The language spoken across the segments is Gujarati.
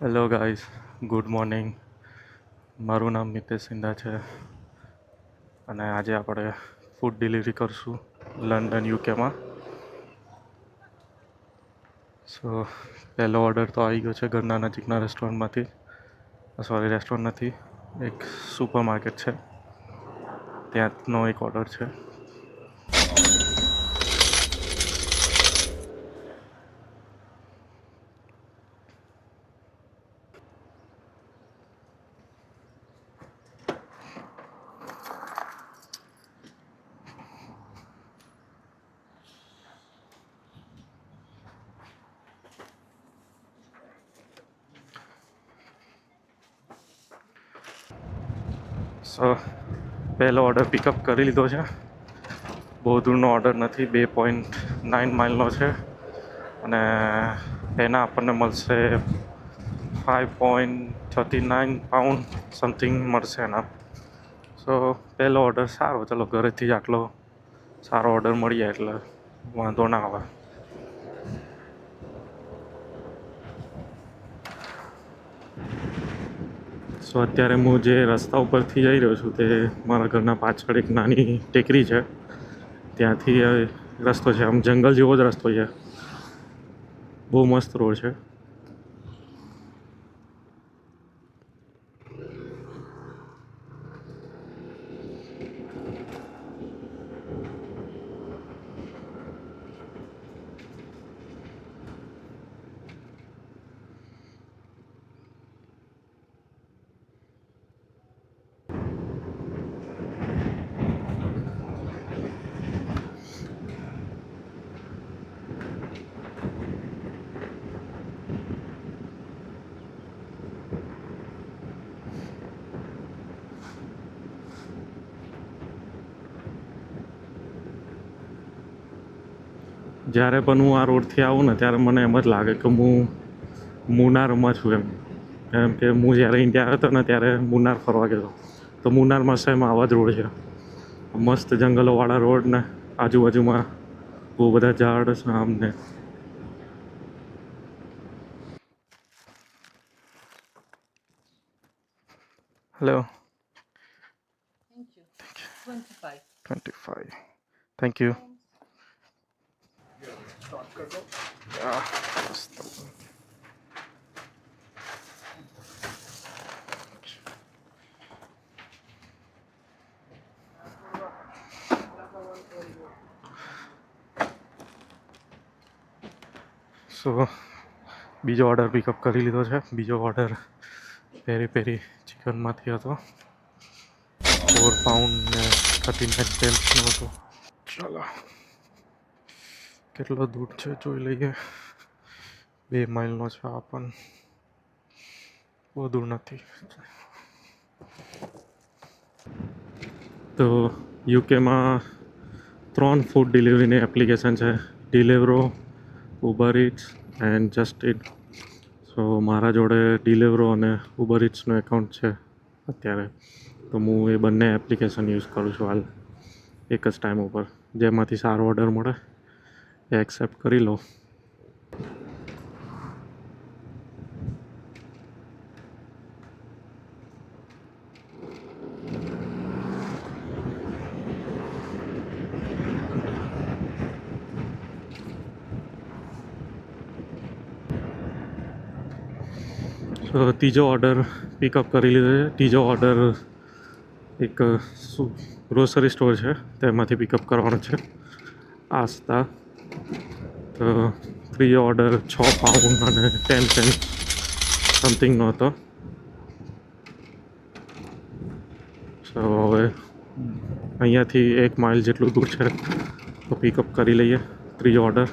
Hello guys, good morning. મારું નામ મિતેશ સિંધા છે અને આજે આપણે ફૂડ ડિલિવરી કરશું લંડન યુકેમાં. સો પહેલો ઓર્ડર તો આવી ગયો છે ઘરના નજીકના રેસ્ટોરન્ટમાંથી. સોરી, રેસ્ટોરન્ટ નથી, એક સુપર માર્કેટ છે, ત્યાંનો એક ઓર્ડર છે. સો પહેલો ઓર્ડર પિકઅપ કરી લીધો છે. બહુ દૂરનો ઓર્ડર નથી, 2.9 માઇલનો છે અને એના આપણને મળશે 5.39 પાઉન્ડ સમથિંગ મળશે એના. સો પહેલો ઓર્ડર સારો, ચલો ઘરેથી જ આટલો સારો ઓર્ડર મળી જાય એટલે વાંધો ના આવે. સો અત્યારે હું જે રસ્તા ઉપરથી જઈ રહ્યો છું તે મારા ઘરના પાછળ એક નાની ટેકરી છે, ત્યાંથી રસ્તો છે. આમ જંગલ જેવો જ રસ્તો છે, બહુ મસ્ત રોડ છે. જ્યારે પણ હું આ રોડથી આવું ને ત્યારે મને એમ જ લાગે કે હું મુનારમાં છું એમ કે હું જ્યારે ઇન્ડિયા હતો ને ત્યારે મુનાર ફરવા ગયો, તો મુનારમાં સેમ આવા જ રોડ છે, મસ્ત જંગલોવાળા રોડ ને આજુબાજુમાં બહુ બધા ઝાડ છે આમને. હેલો. 25. Thank you. સો બીજો ઓર્ડર પિકઅપ કરી લીધો છે. બીજો ઓર્ડર પેરી પેરી ચિકનમાંથી હતો, 4 પાઉન્ડ ને 39 પેન્સનો હતો. ચાલો કેટલો દૂર છે જોઈ લઈએ. 2 માઇલનો છે આ પણ, બહુ દૂર નથી. તો યુકેમાં 3 ફૂડ ડિલિવરીની એપ્લિકેશન છે, Deliveroo, Uber Eats and Just Eat. So મારા જોડે ડિલિવરો અને ઉબર ઇટ્સનું એકાઉન્ટ છે અત્યારે, તો હું એ બંને એપ્લિકેશન યુઝ કરું છું હાલ એક જ ટાઈમ ઉપર. જેમાંથી સારો ઓર્ડર મળે એ એક્સેપ્ટ કરી લો. ત્રીજો ઓર્ડર પિકઅપ કરી લીધો છે. ત્રીજો ઓર્ડર એક ગ્રોસરી સ્ટોર છે તેમાંથી પિકઅપ કરવાનો છે, આસ્તા. તો ત્રીજો ઓર્ડર 6 પાઉન્ડ અને 10 સેન્ટ સમથિંગનો હતો. સો હવે અહીંયાથી 1 માઇલ જેટલું દૂર છે, તો પિકઅપ કરી લઈએ ત્રીજો ઓર્ડર.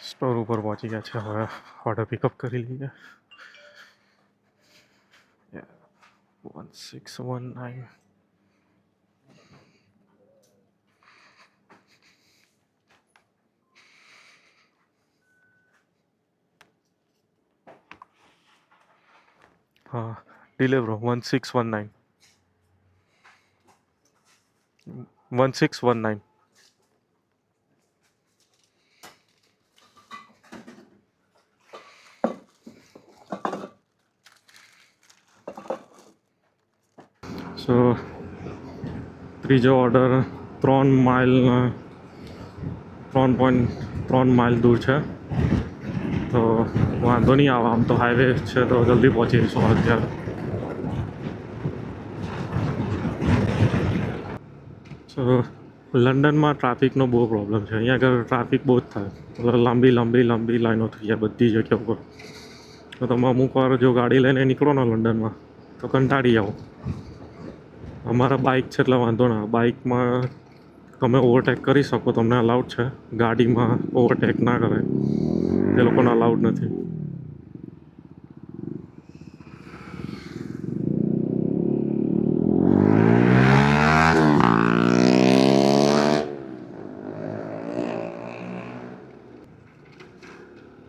સ્ટોર ઉપર પહોંચી ગયા છે, હવે ઓર્ડર પિકઅપ કરી લઈએ. 1619. હા, ડિલિવરો 1619. 1619. સો ત્રીજો ઓર્ડર 3 માઇલ 3.3 માઇલ દૂર છે, તો વાંધો નહીં આવે. આમ તો હાઈવે છે તો જલ્દી પહોંચી જઈશું અત્યારે. સો લંડનમાં ટ્રાફિકનો બહુ પ્રોબ્લેમ છે. અહીંયા આગળ ટ્રાફિક બહુ જ થાય, મતલબ લાંબી લાઈનો થઈ જાય બધી જગ્યા ઉપર. તો તમે અમુક વાર જો ગાડી લઈને નીકળો ને લંડનમાં તો કંટાળી જાઓ. અમારા બાઇક છે એટલે વાંધો ના. બાઇકમાં તમે ઓવરટેક કરી શકો, તમને અલાઉડ છે. ગાડીમાં ઓવરટેક ના કરે, એ લોકોને અલાઉડ નથી.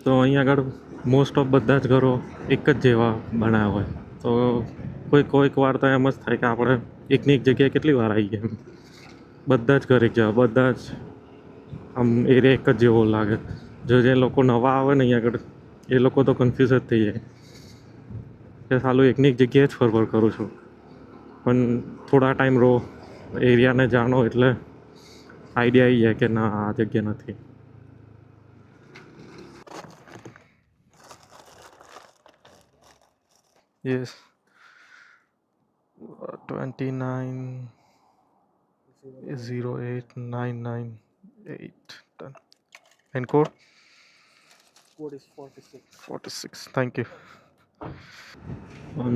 તો અહીંયા આગળ મોસ્ટ ઓફ બધા જ ઘરો એક જ જેવા બનાવ્યા હોય, તો કોઈક વાર તો એમ જ થાય કે આપણે એકની એક જગ્યાએ કેટલી વાર આવી ગયા. બધા જ ઘર એક જેવા, બધા જ આમ એરિયા એક જ જેવો લાગે. જે લોકો નવા આવે ને અહીંયા આગળ, એ લોકો તો કન્ફ્યુઝ જ થઈ જાય કે સાલું એકની એક જગ્યાએ જ ફરફર કરું છું. પણ થોડા ટાઈમ રહો, એરિયાને જાણો એટલે આઈડિયા આવી જાય કે ના, આ જગ્યા નથી. Yes, 290899 done. And code? Code is 46. Thank you.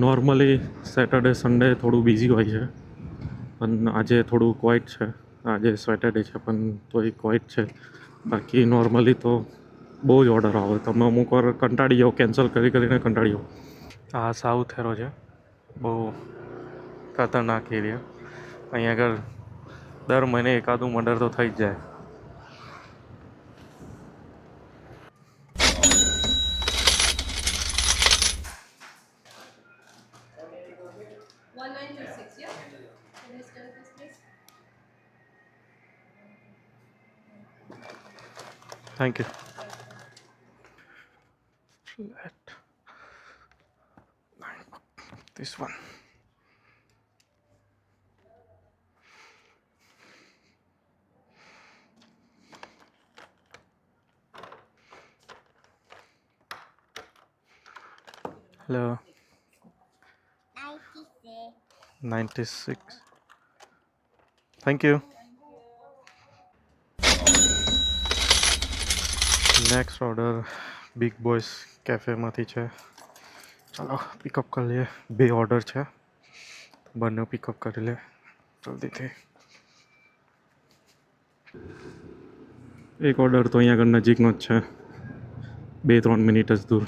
Normally Saturday Sunday થોડું બિઝી હોય છે, પણ આજે થોડું ક્વાઇટ છે. આજે સેટરડે છે પણ તોય ક્વાઇટ છે. બાકી નોર્મલી તો બહુ જ ઓર્ડર આવે. તમે અમુક વાર કંટાળી જાઓ, કેન્સલ કરીને કંટાળી જાઓ. આ સાઉથ હેરો છે, બહુ ખતરનાક એરિયા. અહીંયા આગળ દર મહિને એકાદું મર્ડર તો થઈ જ જાય. Thank you. Flat. This one. Hello. 96. Thank you. Next order big boys કેફેમાંથી છે. ચાલો પિકઅપ કરી લઈએ. 2 ઓર્ડર છે, બંને પિકઅપ કરી લે જલ્દીથી. એક ઓર્ડર તો અહીંયા આગળ નજીકનો જ છે, 2-3 મિનિટ જ દૂર,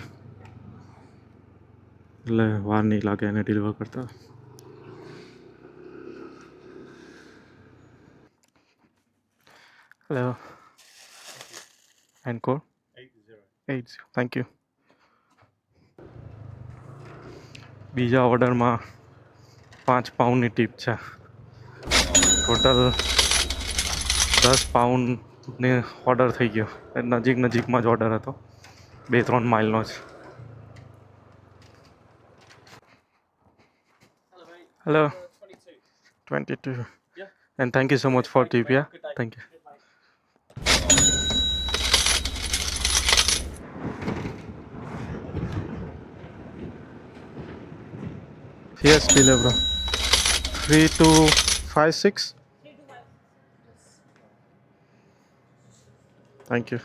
એટલે વાર નહીં લાગે એને ડિલિવર કરતા. Hello. And code 80. Thank you. બીજા ઓર્ડરમાં 5 પાઉન્ડની ટીપ છે. ટોટલ 10 પાઉન્ડને ઓર્ડર થઈ ગયો. નજીકમાં જ ઓર્ડર હતો, 2-3 માઇલનો જ. Hello. 22. And thank you so much for tip. Yeah, thank you. Yes, deliver. 3256. Thank you.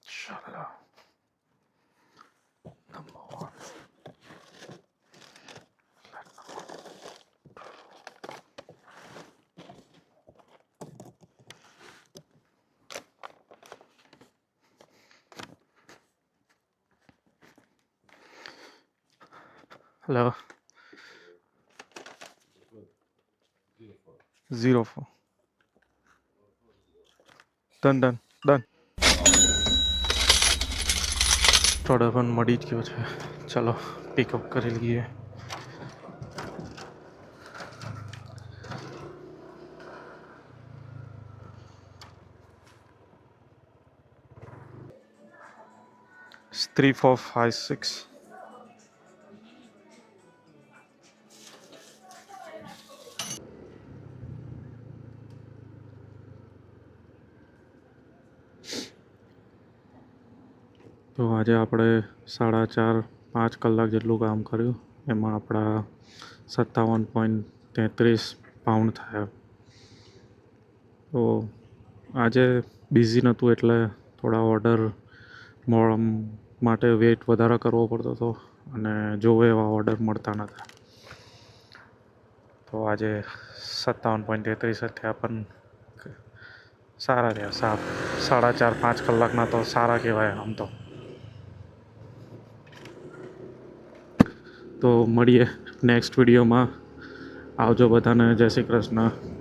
Inshallah. Number 1. Hello. 04. Done done done. Order પણ મળી જ ગયો છે. ચલો પિકઅપ કરી લઈએ. It's 3456. તો આજે આપણે 4.5 કલાક જેટલું કામ કર્યું. એમાં આપણા 57.33 પાઉન્ડ થયા. તો આજે બિઝી નહોતું એટલે થોડા ઓર્ડર માટે વેઇટ વધારે કરવો પડતો હતો અને જોવે એવા ઓર્ડર મળતા નહોતા. તો આજે 57.33 જ થયા, પણ સારા રહ્યા. 4.5 કલાકના તો સારા કહેવાય આમ તો. તો મળીએ નેક્સ્ટ વિડીયોમાં. આવજો બધાને. જય શ્રી કૃષ્ણ.